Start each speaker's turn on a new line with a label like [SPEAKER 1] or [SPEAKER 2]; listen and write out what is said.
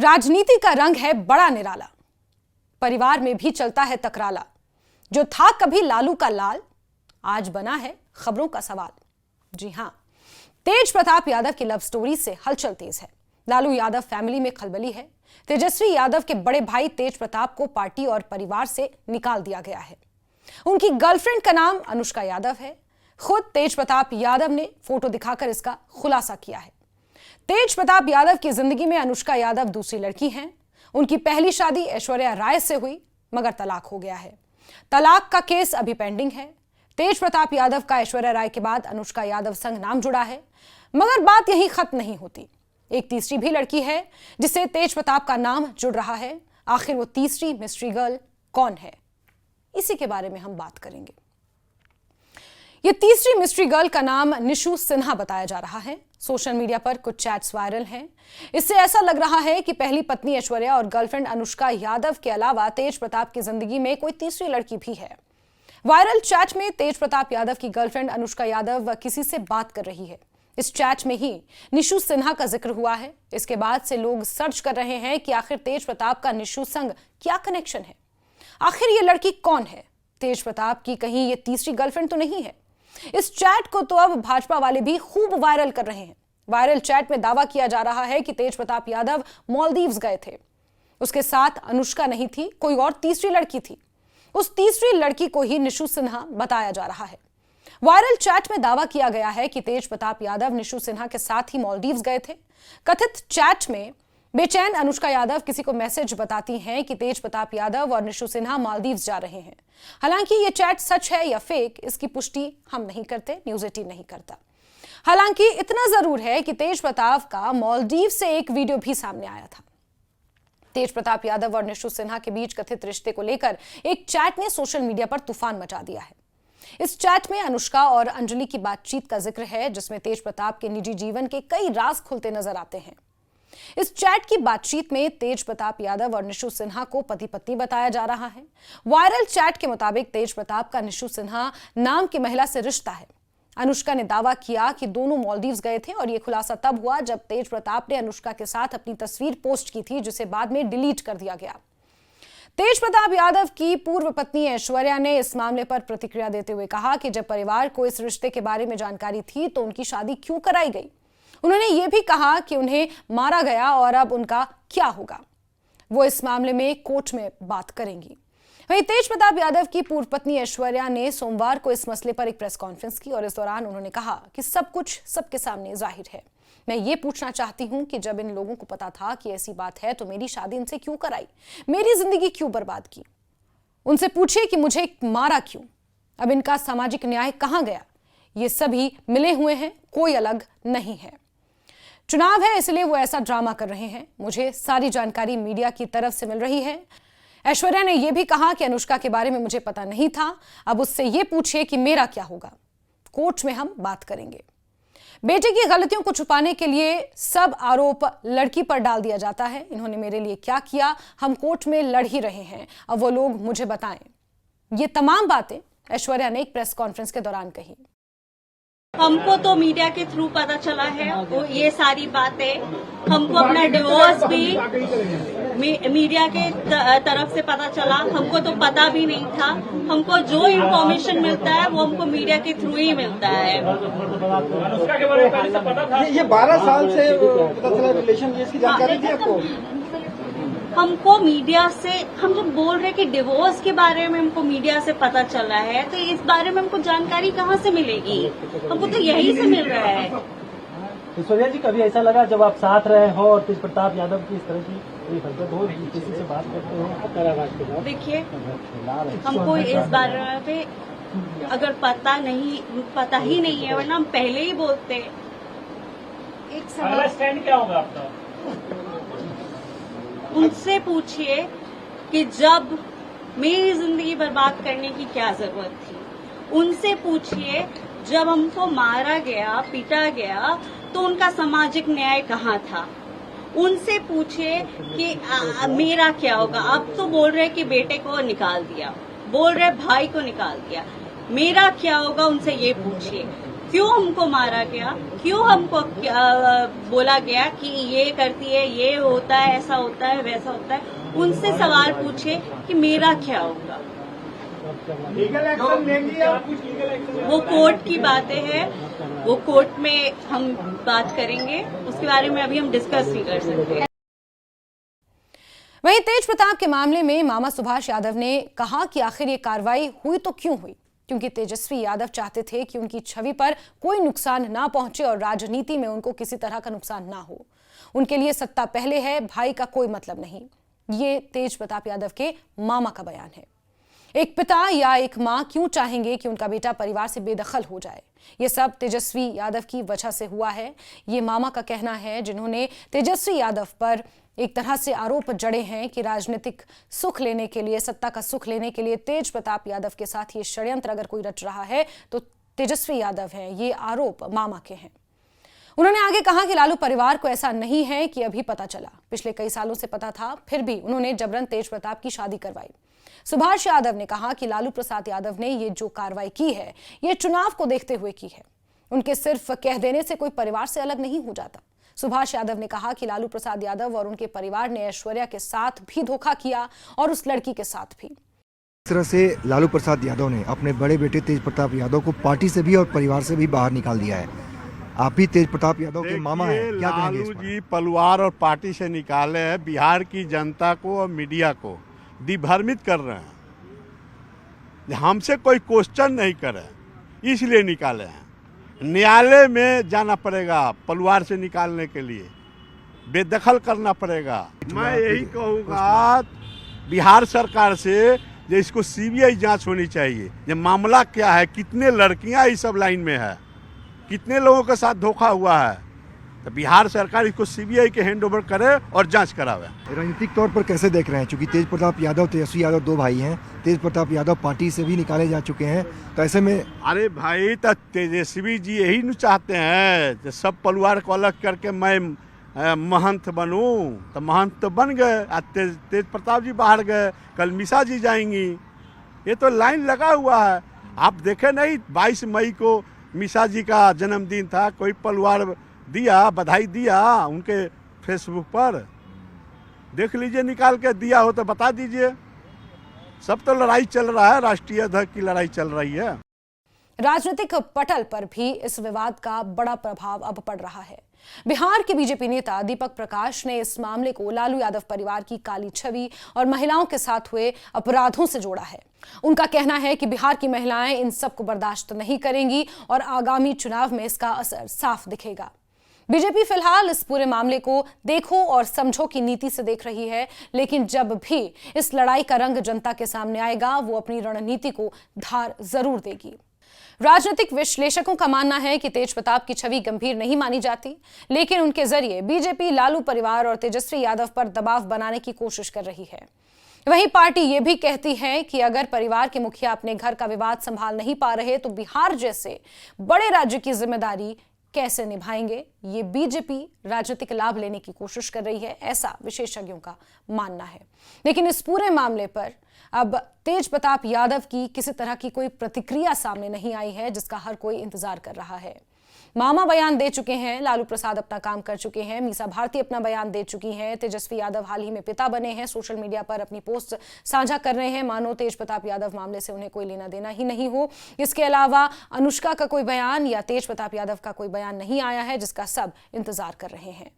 [SPEAKER 1] राजनीति का रंग है बड़ा निराला, परिवार में भी चलता है तकराला। जो था कभी लालू का लाल, आज बना है खबरों का सवाल। जी हां, तेज प्रताप यादव की लव स्टोरी से हलचल तेज है। लालू यादव फैमिली में खलबली है। तेजस्वी यादव के बड़े भाई तेज प्रताप को पार्टी और परिवार से निकाल दिया गया है। उनकी गर्लफ्रेंड का नाम अनुष्का यादव है। खुद तेज प्रताप यादव ने फोटो दिखाकर इसका खुलासा किया है। तेज प्रताप यादव की जिंदगी में अनुष्का यादव दूसरी लड़की हैं। उनकी पहली शादी ऐश्वर्या राय से हुई, मगर तलाक हो गया है। तलाक का केस अभी पेंडिंग है। तेज प्रताप यादव का ऐश्वर्या राय के बाद अनुष्का यादव संग नाम जुड़ा है, मगर बात यहीं खत्म नहीं होती। एक तीसरी भी लड़की है जिससे तेज प्रताप का नाम जुड़ रहा है। आखिर वो तीसरी मिस्ट्री गर्ल कौन है, इसी के बारे में हम बात करेंगे। ये तीसरी मिस्ट्री गर्ल का नाम निशु सिन्हा बताया जा रहा है। सोशल मीडिया पर कुछ चैट्स वायरल हैं। इससे ऐसा लग रहा है कि पहली पत्नी ऐश्वर्या और गर्लफ्रेंड अनुष्का यादव के अलावा तेज प्रताप की जिंदगी में कोई तीसरी लड़की भी है। वायरल चैट में तेज प्रताप यादव की गर्लफ्रेंड अनुष्का यादव किसी से बात कर रही है। इस चैट में ही निशु सिन्हा का जिक्र हुआ है। इसके बाद से लोग सर्च कर रहे हैं कि आखिर तेज प्रताप का निशु संग क्या कनेक्शन है। आखिर ये लड़की कौन है? तेज प्रताप की कहीं ये तीसरी गर्लफ्रेंड तो नहीं है? इस चैट को तो अब भाजपा वाले भी खूब वायरल कर रहे हैं। वायरल चैट में दावा किया जा रहा है कि तेज प्रताप यादव मालदीव्स गए थे। उसके साथ अनुष्का नहीं थी, कोई और तीसरी लड़की थी। उस तीसरी लड़की को ही निशु सिन्हा बताया जा रहा है। वायरल चैट में दावा किया गया है कि तेज प्रताप यादव निशु सिन्हा के साथ ही मालदीव्स गए थे। कथित चैट में बेचैन अनुष्का यादव किसी को मैसेज बताती हैं कि तेज प्रताप यादव और निशु सिन्हा मालदीव्स जा रहे हैं। हालांकि ये चैट सच है या फेक, इसकी पुष्टि हम नहीं करते, न्यूज़ 18 नहीं करता। हालांकि इतना जरूर है कि तेज प्रताप का मालदीव से एक वीडियो भी सामने आया था। तेज प्रताप यादव और निशु सिन्हा के बीच कथित रिश्ते को लेकर एक चैट ने सोशल मीडिया पर तूफान मचा दिया है। इस चैट में अनुष्का और अंजलि की बातचीत का जिक्र है, जिसमें तेज प्रताप के निजी जीवन के कई राज खुलते नजर आते हैं। इस चैट की बातचीत में तेज प्रताप यादव और निशु सिन्हा को पति पत्नी बताया जा रहा है। वायरल चैट के मुताबिक तेज प्रताप का निशु सिन्हा नाम की महिला से रिश्ता है। अनुष्का ने दावा किया कि दोनों मालदीव्स गए थे और यह खुलासा तब हुआ जब तेज प्रताप ने अनुष्का के साथ अपनी तस्वीर पोस्ट की थी, जिसे बाद में डिलीट कर दिया गया। तेज प्रताप यादव की पूर्व पत्नी ऐश्वर्या ने इस मामले पर प्रतिक्रिया देते हुए कहा कि जब परिवार को इस रिश्ते के बारे में जानकारी थी तो उनकी शादी क्यों कराई गई। उन्होंने ये भी कहा कि उन्हें मारा गया और अब उनका क्या होगा, वो इस मामले में कोर्ट में बात करेंगी। वहीं तेज प्रताप यादव की पूर्व पत्नी ऐश्वर्या ने सोमवार को इस मसले पर एक प्रेस कॉन्फ्रेंस की और इस दौरान उन्होंने कहा कि सब कुछ सबके सामने जाहिर है। मैं ये पूछना चाहती हूं कि जब इन लोगों को पता था कि ऐसी बात है तो मेरी शादी इनसे क्यों कराई, मेरी जिंदगी क्यों बर्बाद की। उनसे पूछिए कि मुझे मारा क्यों, अब इनका सामाजिक न्याय कहां गया। ये सभी मिले हुए हैं, कोई अलग नहीं है। चुनाव है इसलिए वो ऐसा ड्रामा कर रहे हैं। मुझे सारी जानकारी मीडिया की तरफ से मिल रही है। ऐश्वर्या ने यह भी कहा कि अनुष्का के बारे में मुझे पता नहीं था, अब उससे यह पूछिए कि मेरा क्या होगा। कोर्ट में हम बात करेंगे। बेटे की गलतियों को छुपाने के लिए सब आरोप लड़की पर डाल दिया जाता है। इन्होंने मेरे लिए क्या किया, हम कोर्ट में लड़ ही रहे हैं, अब वो लोग मुझे बताएं। ये तमाम बातें ऐश्वर्या ने एक प्रेस कॉन्फ्रेंस के दौरान कही।
[SPEAKER 2] हमको तो मीडिया के थ्रू पता चला है वो ये सारी बातें। हमको अपना डिवोर्स भी मीडिया के तरफ से पता चला। हमको तो पता भी नहीं था। हमको जो इन्फॉर्मेशन मिलता है वो हमको मीडिया के थ्रू ही मिलता है।
[SPEAKER 3] ये 12 साल से पता चला रिलेशन, इसकी जानकारी थी आपको?
[SPEAKER 2] हमको मीडिया से, हम जब बोल रहे कि डिवोर्स के बारे में हमको मीडिया से पता चला है, तो इस बारे में हमको जानकारी कहाँ से मिलेगी? हमको तो यही से मिल रहा है।
[SPEAKER 4] ऐश्वर्या जी, कभी ऐसा लगा जब आप साथ रहे हो और तेज प्रताप यादव की इस तरह की हरकत हो, किसी से बात करते हो?
[SPEAKER 2] देखिए, हमको इस बारे में अगर पता ही नहीं है, वरना हम पहले ही बोलते।
[SPEAKER 5] एक सवाल, स्टैंड क्या होगा आपका?
[SPEAKER 2] उनसे पूछिए कि जब मेरी जिंदगी बर्बाद करने की क्या जरूरत थी। उनसे पूछिए जब हमको मारा गया, पीटा गया, तो उनका सामाजिक न्याय कहाँ था। उनसे पूछिए कि मेरा क्या होगा। अब तो बोल रहे कि बेटे को निकाल दिया, बोल रहे भाई को निकाल दिया, मेरा क्या होगा, उनसे ये पूछिए। क्यों हमको मारा गया, क्यों हमको बोला गया कि ये करती है, ये होता है, ऐसा होता है, वैसा होता है, उनसे सवाल पूछे कि मेरा क्या होगा।
[SPEAKER 3] लीगल एक्शन लेंगी आप? कुछ लीगल एक्शन?
[SPEAKER 2] वो कोर्ट की बातें हैं, वो कोर्ट में हम बात करेंगे, उसके बारे में अभी हम डिस्कस नहीं कर सकते।
[SPEAKER 1] वहीं तेज प्रताप के मामले में मामा सुभाष यादव ने कहा कि आखिर ये कार्रवाई हुई तो क्यों हुई, क्योंकि तेजस्वी यादव चाहते थे कि उनकी छवि पर कोई नुकसान ना पहुंचे और राजनीति में उनको किसी तरह का नुकसान ना हो। उनके लिए सत्ता पहले है, भाई का कोई मतलब नहीं। ये तेज प्रताप यादव के मामा का बयान है। एक पिता या एक मां क्यों चाहेंगे कि उनका बेटा परिवार से बेदखल हो जाए? ये सब तेजस्वी यादव की वजह से हुआ है, ये मामा का कहना है, जिन्होंने तेजस्वी यादव पर एक तरह से आरोप जड़े हैं कि राजनीतिक सुख लेने के लिए, सत्ता का सुख लेने के लिए तेज प्रताप यादव के साथ ये षड्यंत्र अगर कोई रच रहा है तो तेजस्वी यादव है। ये आरोप मामा के हैं। उन्होंने आगे कहा कि लालू परिवार को ऐसा नहीं है कि अभी पता चला, पिछले कई सालों से पता था, फिर भी उन्होंने जबरन तेज प्रताप की शादी करवाई। सुभाष यादव ने कहा कि लालू प्रसाद यादव ने ये जो कार्रवाई की है, ये चुनाव को देखते हुए की है। उनके सिर्फ कह देने से कोई परिवार से अलग नहीं हो जाता। सुभाष यादव ने कहा कि लालू प्रसाद यादव और उनके परिवार ने ऐश्वर्या के साथ भी धोखा किया और उस लड़की के साथ भी।
[SPEAKER 6] इस तरह से लालू प्रसाद यादव ने अपने बड़े बेटे तेज प्रताप यादव को पार्टी से भी और परिवार से भी बाहर निकाल दिया है। आप भी तेज प्रताप यादव के मामा हैं, क्या कहेंगे इस पर?
[SPEAKER 7] लालू जी परिवार और पार्टी से निकाले हैं, बिहार की जनता को और मीडिया को दिग्भ्रमित कर रहे हैं। हमसे कोई क्वेश्चन नहीं करे, इसलिए निकाले हैं। न्यायालय में जाना पड़ेगा परिवार से निकालने के लिए, बेदखल करना पड़ेगा। मैं यही कहूँगा बिहार सरकार से जो इसको सीबीआई जांच होनी चाहिए। ये मामला क्या है, कितने लड़कियां इस सब लाइन में है, कितने लोगों के साथ धोखा हुआ है, तो बिहार सरकार इसको सीबीआई के हैंड ओवर करे और जांच करावे।
[SPEAKER 6] राजनीतिक तौर पर कैसे देख रहे हैं, क्योंकि तेज प्रताप यादव, तेजस्वी यादव दो भाई हैं। तेज प्रताप यादव पार्टी से भी निकाले जा चुके हैं, तो ऐसे में
[SPEAKER 7] अरे भाई, तो तेजस्वी जी यही न चाहते हैं कि सब परिवार को अलग करके मैं महंत बनूं, तो महंत तो बन गए। आज तेज प्रताप जी बाहर गए, कल मिसा जी जाएंगी। ये तो लाइन लगा हुआ है। आप देखे नहीं, 22 मई को मिसा जी का जन्मदिन था, कोई परिवार दिया, बधाई दिया उनके फेसबुक पर, देख लीजिए, निकाल के दिया हो तो बता दीजिए। सब तो लड़ाई चल रहा है, राष्ट्रीय अध्यक्ष की लड़ाई चल रही है।
[SPEAKER 1] राजनीतिक पटल पर भी इस विवाद का बड़ा प्रभाव अब पड़ रहा है। बिहार के बीजेपी नेता दीपक प्रकाश ने इस मामले को लालू यादव परिवार की काली छवि और महिलाओं के साथ हुए अपराधों से जोड़ा है। उनका कहना है कि बिहार की महिलाएं इन सब को बर्दाश्त नहीं करेंगी और आगामी चुनाव में इसका असर साफ दिखेगा। बीजेपी फिलहाल इस पूरे मामले को देखो और समझो की नीति से देख रही है, लेकिन जब भी इस लड़ाई का रंग जनता के सामने आएगा, वो अपनी रणनीति को धार जरूर देगी। राजनीतिक विश्लेषकों का मानना है कि तेज प्रताप की छवि गंभीर नहीं मानी जाती, लेकिन उनके जरिए बीजेपी लालू परिवार और तेजस्वी यादव पर दबाव बनाने की कोशिश कर रही है। वहीं पार्टी ये भी कहती है कि अगर परिवार के मुखिया अपने घर का विवाद संभाल नहीं पा रहे तो बिहार जैसे बड़े राज्य की जिम्मेदारी कैसे निभाएंगे। ये बीजेपी राजनीतिक लाभ लेने की कोशिश कर रही है, ऐसा विशेषज्ञों का मानना है। लेकिन इस पूरे मामले पर अब तेज प्रताप यादव की किसी तरह की कोई प्रतिक्रिया सामने नहीं आई है, जिसका हर कोई इंतजार कर रहा है। मामा बयान दे चुके हैं, लालू प्रसाद अपना काम कर चुके हैं, मीसा भारती अपना बयान दे चुकी हैं, तेजस्वी यादव हाल ही में पिता बने हैं, सोशल मीडिया पर अपनी पोस्ट साझा कर रहे हैं, मानो तेज प्रताप यादव मामले से उन्हें कोई लेना देना ही नहीं हो। इसके अलावा अनुष्का का कोई बयान या तेज प्रताप यादव का कोई बयान नहीं आया है, जिसका सब इंतजार कर रहे हैं।